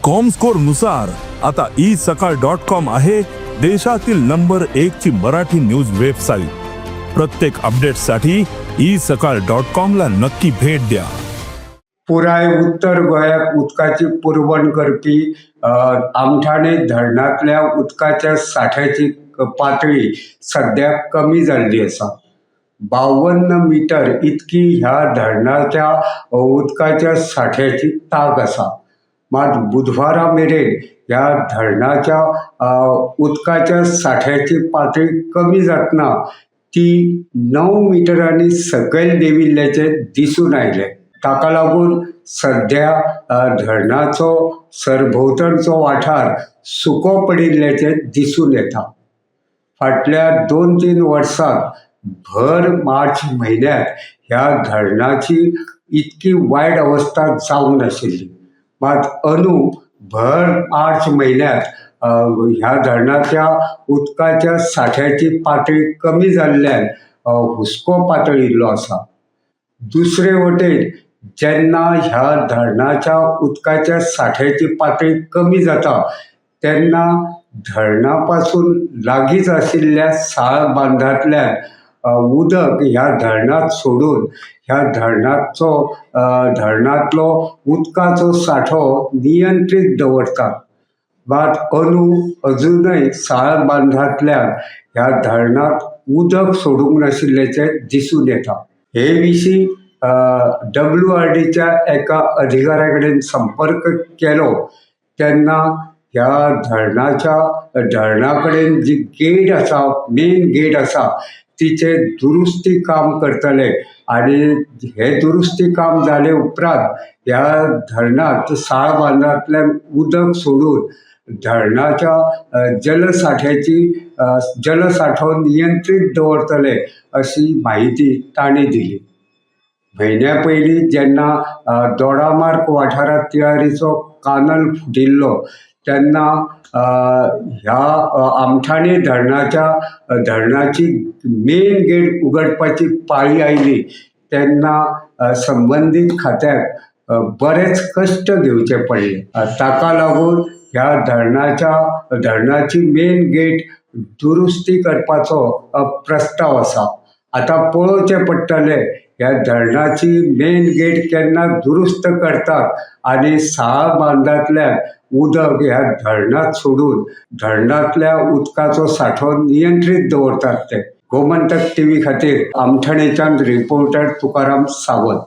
Comscore नुसार आता isakal.com आहे देशातील नंबर 1 ची मराठी न्यूज वेबसाईट। प्रत्येक अपडेटसाठी isakal.com ला नक्की भेट द्या। पुराय उत्तर गोंयात उदकाची पुरवण करपी आमठाणे धरणातल्या उदकाच्या साठ्याची पातळी सध्या कमी झाली आसा। 52 मीटर इतकी ह्या धरणाच्या उदकाच्या साठ्याची ताक आसा। मात बुधवारा मेरेन ह्या धरणाच्या उदकाच्या साठ्याची पातळी कमी जातना ती 9 मिटरांनी सकयल देविल्ल्याचे दिसून आयले। ताका लागून सध्या धरणाचो सरभोंवतणचो वाठार सुको पडिल्ल्याचे दिसून येता। फाटल्या 2-3 वर्सांत भर मार्च म्हयन्यात ह्या धरणाची इतकी वायट अवस्था जावंक नाशिल्ली। मात भर मार्च म्हयन्यात ह्या धरणाच्या उदकाच्या साठ्याची पातळी कमी जाल्ल्यान हुस्को पातळिल्लो आसा। दुसरे वटेन जेन्ना ह्या धरणाच्या उदकाच्या साठ्याची पातळी कमी जाता तेन्ना धरणा पासून लागींच आशिल्ल्या साळ बांदांतल्यान उदक ह्या धरणात सोडून ह्या धरणांतलो उदकाचो साठो नियंत्रीत दवरतात। मात अजूनय साळ बांदांतल्यान ह्या धरणात उदक सोडूंक नाशिल्ल्याचे दिसून येता। हे विशीं WRDच्या एका अधिकाऱ्या कडेन संपर्क केलो तेन्ना ह्या धरणा कडेन जी गेट आसा, मेन गेट आसा, तिचे दुरुस्ती काम करतले आनी हे दुरुस्ती काम जाले उपरांत ह्या धरणात साळ बांदांतल्यान उदक सोडून धरणाच्या जलसाठो नियंत्रीत दवरतले अशी माहिती तांणी दिली। म्हयन्या पयलीं जेन्ना दोडामार्ग वाठारांत तिळारीचो कानल फुटिल्लो तेन्ना ह्या आमठाणे धरणाची मेन गेट उगडपाची पाळी आयली तेन्ना संबंदीत खात्याक बरेच कश्ट घेवचे पडले। ताका लागून ह्या धरणाची मेन गेट दुरुस्ती करपाचो प्रस्ताव आसा। आता पळोवचें पडटलें ह्या धरणाची मेन गेट केन्ना दुरुस्त करतात आनी साळ बांदांतल्यान उदक ह्या धरणात सोडून धरणांतल्या उदकाचो साठो नियंत्रीत दवरतात ते। गोमंतक TV खातीर आमठाणेच्यान रिपोर्टर तुकाराम सावंत।